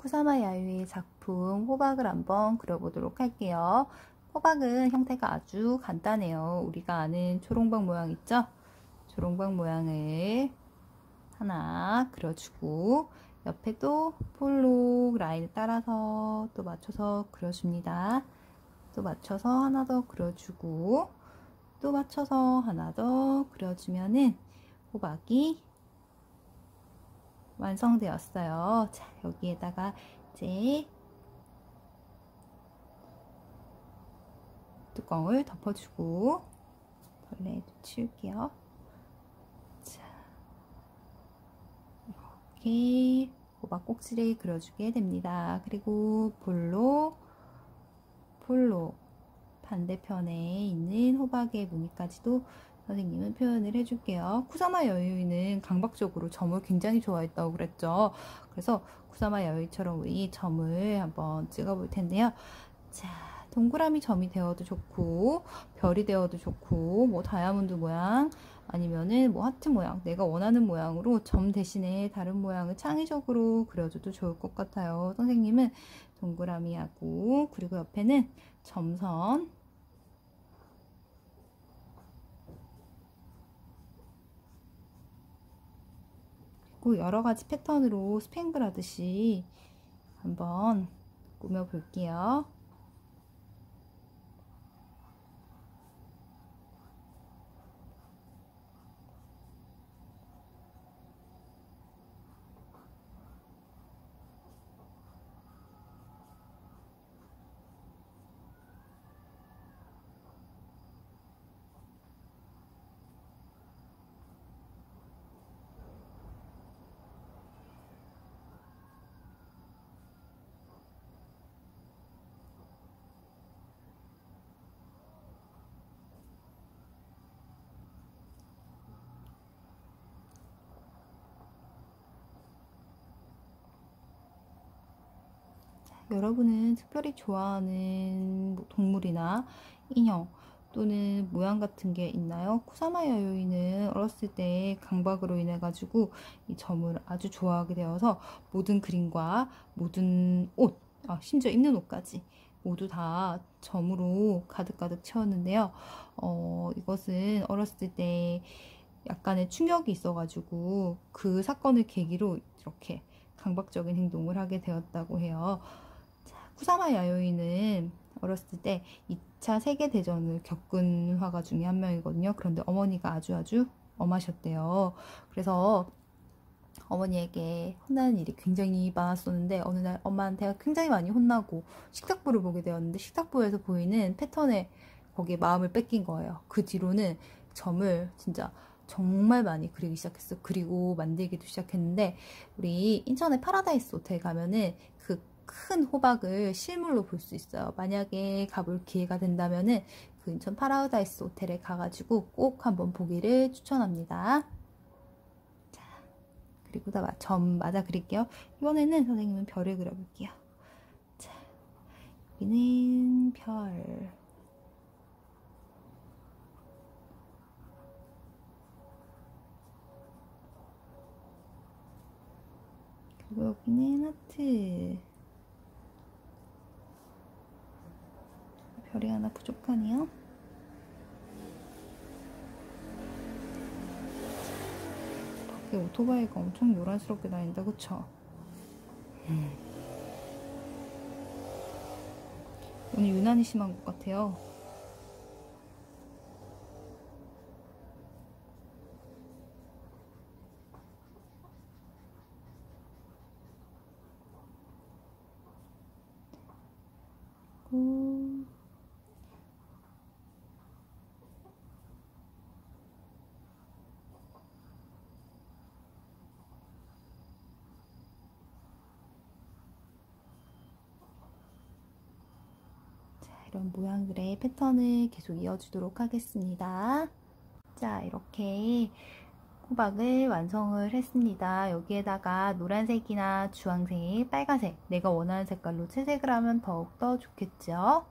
쿠사마 야유의 작품 호박을 한번 그려보도록 할게요. 호박은 형태가 아주 간단해요. 우리가 아는 초롱박 모양 있죠? 초롱박 모양을 하나 그려주고 옆에도 볼록 라인을 따라서 또 맞춰서 그려줍니다. 또 맞춰서 하나 더 그려주고 또 맞춰서 하나 더 그려주면은 호박이 완성되었어요. 자, 여기에다가 이제 뚜껑을 덮어주고 벌레도 치울게요. 자, 이렇게 호박 꼭지를 그려주게 됩니다. 그리고 볼록 반대편에 있는 호박의 무늬까지도 선생님은 표현을 해줄게요. 쿠사마 야유이는 강박적으로 점을 굉장히 좋아했다고 그랬죠. 그래서 쿠사마 야유이처럼 우리 점을 한번 찍어볼 텐데요. 자, 동그라미 점이 되어도 좋고 별이 되어도 좋고 뭐 다이아몬드 모양 아니면은 뭐 하트 모양 내가 원하는 모양으로 점 대신에 다른 모양을 창의적으로 그려줘도 좋을 것 같아요. 선생님은 동그라미하고 그리고 옆에는 점선 그리고 여러가지 패턴으로 스팽글 하듯이 한번 꾸며 볼게요. 여러분은 특별히 좋아하는 동물이나 인형 또는 모양 같은 게 있나요? 쿠사마 야요이는 어렸을 때 강박으로 인해 가지고 이 점을 아주 좋아하게 되어서 모든 그림과 모든 옷, 심지어 입는 옷까지 모두 다 점으로 가득가득 채웠는데요. 이것은 어렸을 때 약간의 충격이 있어가지고 그 사건을 계기로 이렇게 강박적인 행동을 하게 되었다고 해요. 쿠사마 야요이는 어렸을 때 2차 세계대전을 겪은 화가 중에 한 명이거든요. 그런데 어머니가 아주 엄하셨대요. 그래서 어머니에게 혼나는 일이 굉장히 많았었는데 어느 날 엄마한테 굉장히 많이 혼나고 식탁보를 보게 되었는데 식탁보에서 보이는 패턴에 거기에 마음을 뺏긴 거예요. 그 뒤로는 점을 진짜 정말 많이 그리기 시작했어요. 그리고 만들기도 시작했는데 우리 인천의 파라다이스 호텔 가면은 그 큰 호박을 실물로 볼 수 있어요. 만약에 가볼 기회가 된다면은 그 인천 파라다이스 호텔에 가가지고 꼭 한번 보기를 추천합니다. 자, 그리고 다 점 맞아 그릴게요. 이번에는 선생님은 별을 그려볼게요. 자, 여기는 별. 그리고 여기는 하트. 별이 하나 부족하네요. 밖에 오토바이가 엄청 요란스럽게 다닌다, 그쵸? 오늘 유난히 심한 것 같아요. 이런 모양들의 패턴을 계속 이어주도록 하겠습니다. 자, 이렇게 호박을 완성을 했습니다. 여기에다가 노란색이나 주황색, 빨간색 내가 원하는 색깔로 채색을 하면 더욱더 좋겠죠.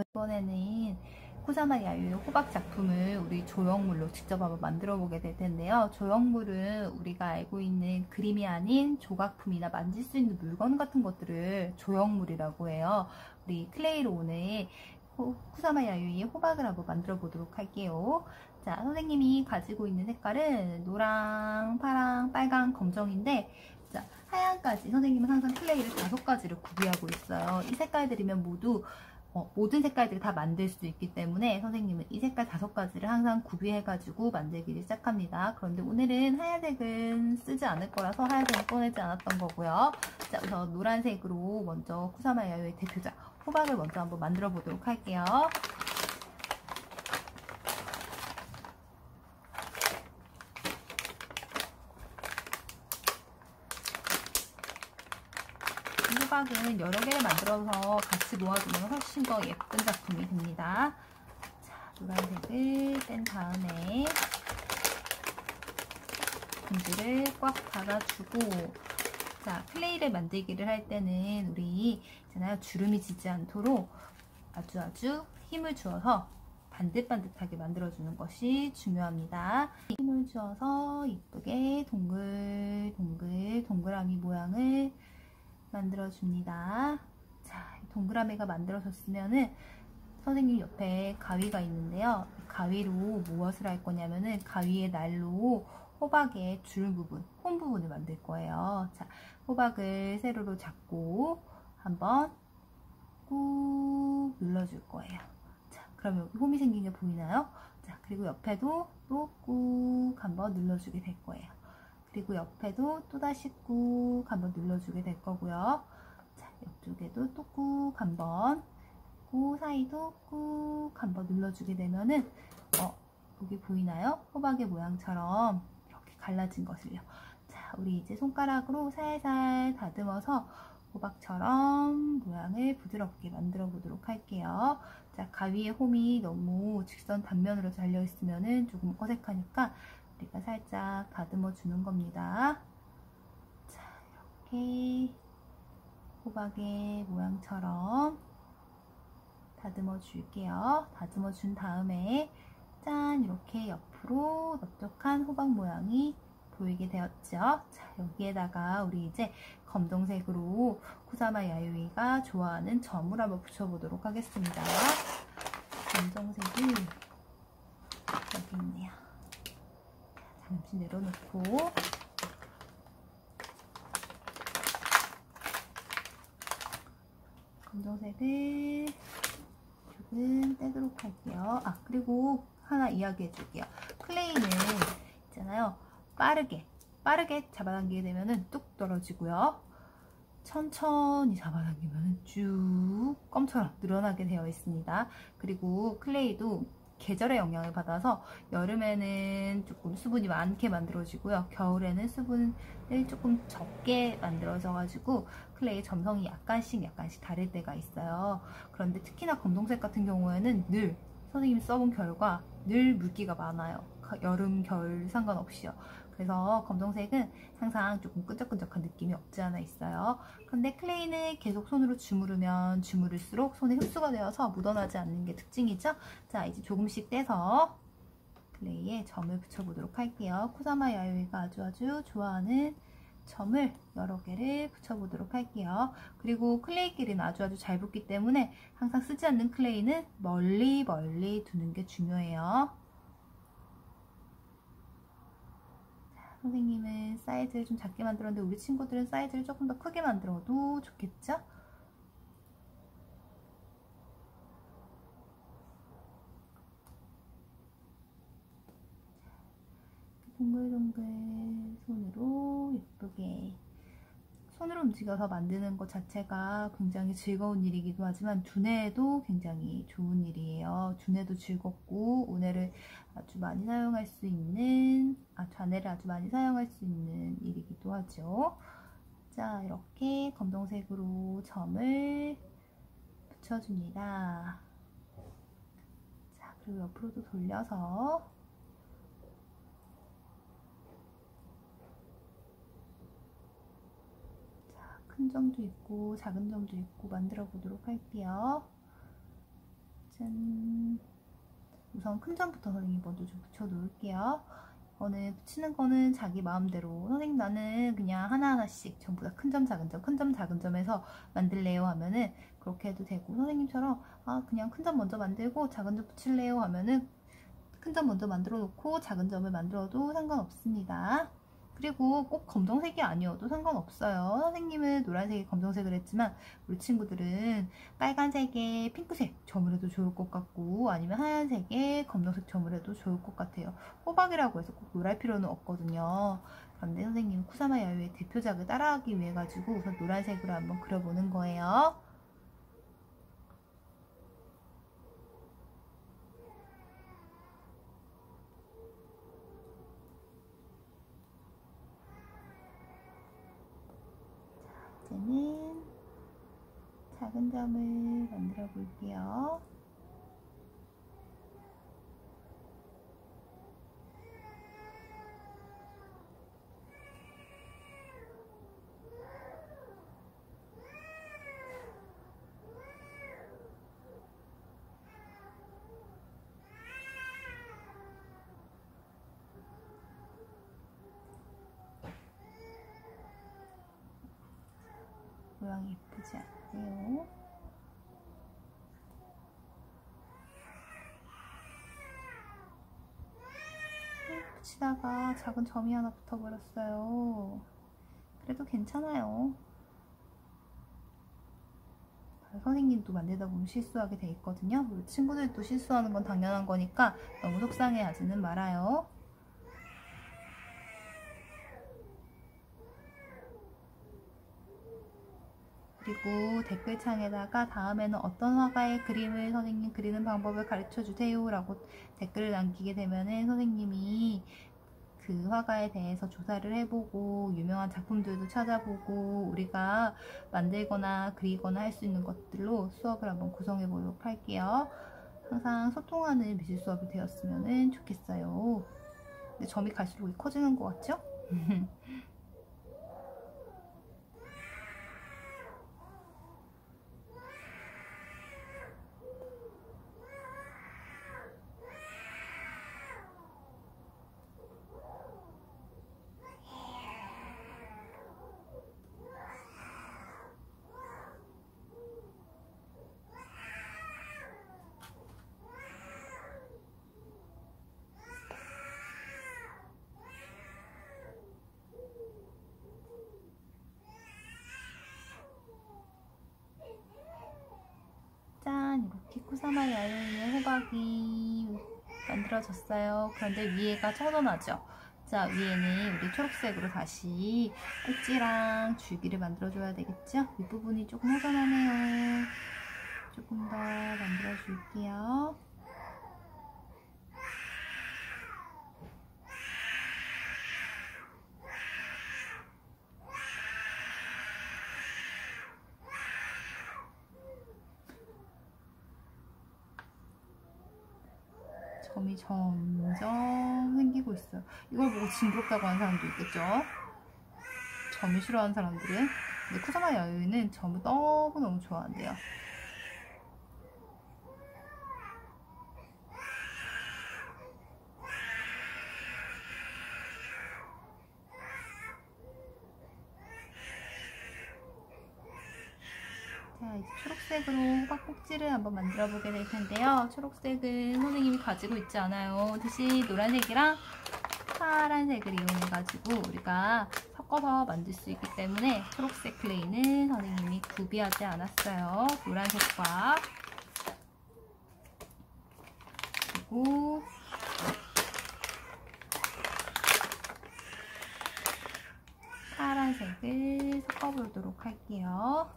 이번에는 쿠사마 야유의 호박 작품을 우리 조형물로 직접 한번 만들어 보게 될 텐데요. 조형물은 우리가 알고 있는 그림이 아닌 조각품이나 만질 수 있는 물건 같은 것들을 조형물이라고 해요. 우리 클레이로 오늘 쿠사마 야유의 호박을 한번 만들어 보도록 할게요. 자, 선생님이 가지고 있는 색깔은 노랑, 파랑, 빨강, 검정인데, 자, 하얀까지 선생님은 항상 클레이를 5가지를 구비하고 있어요. 이 색깔들이면 모두 모든 색깔들을 다 만들 수 있기 때문에 선생님은 이 색깔 5가지를 항상 구비해가지고 만들기를 시작합니다. 그런데 오늘은 하얀색은 쓰지 않을 거라서 하얀색은 꺼내지 않았던 거고요. 자, 우선 노란색으로 먼저 쿠사마 야유의 대표자 호박을 먼저 한번 만들어 보도록 할게요. 호박은 여러 개를 만들어서 같이 모아두면 훨씬 더 예쁜 작품이 됩니다. 자, 노란색을 뺀 다음에 봉지를 꽉 닫아주고, 자, 클레이를 만들기를 할 때는 우리 있잖아요, 주름이 지지 않도록 아주 힘을 주어서 반듯반듯하게 만들어주는 것이 중요합니다. 힘을 주어서 이쁘게 동글동글동그라미 모양을 만들어줍니다. 자, 동그라미가 만들어졌으면은 선생님 옆에 가위가 있는데요. 가위로 무엇을 할 거냐면은 가위의 날로 호박의 줄 부분, 홈 부분을 만들 거예요. 자, 호박을 세로로 잡고 한번 꾹 눌러줄 거예요. 자, 그럼 여기 홈이 생긴 게 보이나요? 자, 그리고 옆에도 또 꾹 한번 눌러주게 될 거예요. 그리고 옆에도 또다시 꾹 한번 눌러주게 될 거고요. 자, 이쪽에도 또 꾹 한번, 그 사이도 꾹 한번 눌러주게 되면은 여기 보이나요? 호박의 모양처럼 이렇게 갈라진 것을요. 자, 우리 이제 손가락으로 살살 다듬어서 호박처럼 모양을 부드럽게 만들어 보도록 할게요. 자, 가위의 홈이 너무 직선 단면으로 달려 있으면은 조금 어색하니까 우리가 살짝 다듬어 주는 겁니다. 자, 이렇게 호박의 모양처럼 다듬어 줄게요. 다듬어 준 다음에 짠, 이렇게 옆으로 넓적한 호박 모양이 보이게 되었죠. 자, 여기에다가 우리 이제 검정색으로 쿠사마 야유이가 좋아하는 점을 한번 붙여보도록 하겠습니다. 검정색이 여기 있네요. 잠시 내려놓고 검정색을 조금 떼도록 할게요. 아, 그리고 하나 이야기해 줄게요. 클레이는 있잖아요, 빠르게 잡아당기게 되면은 뚝 떨어지고요. 천천히 잡아당기면 쭉 껌처럼 늘어나게 되어 있습니다. 그리고 클레이도 계절의 영향을 받아서 여름에는 조금 수분이 많게 만들어지고요. 겨울에는 수분을 조금 적게 만들어져 가지고 클레이 점성이 약간씩 다를 때가 있어요. 그런데 특히나 검정색 같은 경우에는 늘 선생님이 써본 결과 늘 물기가 많아요. 여름, 겨울 상관없이요. 그래서 검정색은 항상 조금 끈적끈적한 느낌이 없지 않아 있어요. 그런데 클레이는 계속 손으로 주무르면 주무를수록 손에 흡수가 되어서 묻어나지 않는 게 특징이죠. 자, 이제 조금씩 떼서 클레이에 점을 붙여보도록 할게요. 쿠사마 야유이가 아주 좋아하는 점을 여러 개를 붙여보도록 할게요. 그리고 클레이끼리는 아주 잘 붙기 때문에 항상 쓰지 않는 클레이는 멀리 두는 게 중요해요. 선생님은 사이즈를 좀 작게 만들었는데 우리 친구들은 사이즈를 조금 더 크게 만들어도 좋겠죠? 동글동글 손으로 예쁘게 손으로 움직여서 만드는 것 자체가 굉장히 즐거운 일이기도 하지만 두뇌에도 굉장히 좋은 일이에요. 두뇌도 즐겁고 좌뇌를 아주 많이 사용할 수 있는 일이기도 하죠. 자, 이렇게 검정색으로 점을 붙여줍니다. 자, 그리고 옆으로도 돌려서 큰 점도 있고 작은 점도 있고 만들어 보도록 할게요. 짠. 우선 큰 점부터 선생님 먼저 좀 붙여 놓을게요. 이거는 붙이는 거는 자기 마음대로, 선생님 나는 그냥 하나하나씩 전부 다 큰 점 작은 점 큰 점 작은 점에서 만들래요 하면은 그렇게 해도 되고, 선생님처럼 그냥 큰 점 먼저 만들고 작은 점 붙일래요 하면은 큰 점 먼저 만들어 놓고 작은 점을 만들어도 상관없습니다. 그리고 꼭 검정색이 아니어도 상관없어요. 선생님은 노란색에 검정색을 했지만 우리 친구들은 빨간색에 핑크색 점을 해도 좋을 것 같고, 아니면 하얀색에 검정색 점을 해도 좋을 것 같아요. 호박이라고 해서 꼭 노랄 필요는 없거든요. 그런데 선생님은 쿠사마 야유의 대표작을 따라하기 위해 가지고 우선 노란색으로 한번 그려보는 거예요. 이제는 작은 점을 만들어 볼게요. 모양이 예쁘지 않네요. 붙이다가 작은 점이 하나 붙어버렸어요. 그래도 괜찮아요. 선생님도 만들다 보면 실수하게 돼 있거든요. 우리 친구들도 실수하는 건 당연한 거니까 너무 속상해하지는 말아요. 그리고 댓글창에다가 다음에는 어떤 화가의 그림을 선생님 그리는 방법을 가르쳐 주세요 라고 댓글을 남기게 되면은 선생님이 그 화가에 대해서 조사를 해보고 유명한 작품들도 찾아보고 우리가 만들거나 그리거나 할 수 있는 것들로 수업을 한번 구성해 보도록 할게요. 항상 소통하는 미술 수업이 되었으면 좋겠어요. 근데 점이 갈수록 커지는 것 같죠? 짠! 이렇게 쿠사마 야유의 호박이 만들어졌어요. 그런데 위에가 처져나죠? 자, 위에는 우리 초록색으로 다시 꼭지랑 줄기를 만들어줘야 되겠죠? 윗부분이 조금 허전하네요. 조금 더 만들어줄게요. 점이 점점 생기고 있어요. 이걸 보고 징그럽다고 하는 사람도 있겠죠? 점을 싫어하는 사람들은. 근데 쿠사마 야유는 점을 너무너무 좋아한대요. 자, 이제 초록색으로 호박 꼭지를 한번 만들어 보게 될 텐데요. 초록색은 선생님이 가지고 있지 않아요. 대신 노란색이랑 파란색을 이용해 가지고 우리가 섞어서 만들 수 있기 때문에 초록색 클레이는 선생님이 구비하지 않았어요. 노란색과 그리고 파란색을 섞어보도록 할게요.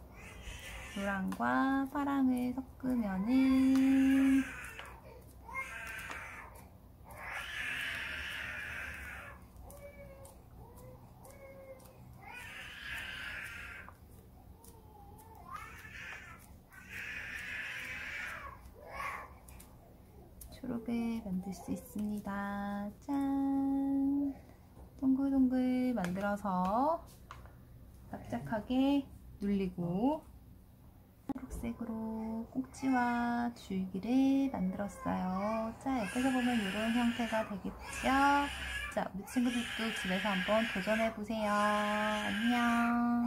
노랑과 파랑을 섞으면은 초록을 만들 수 있습니다. 짠! 동글동글 만들어서 납작하게 눌리고 갈색으로 꼭지와 줄기를 만들었어요. 자, 옆에서 보면 이런 형태가 되겠죠? 자, 우리 친구들도 집에서 한번 도전해보세요. 안녕.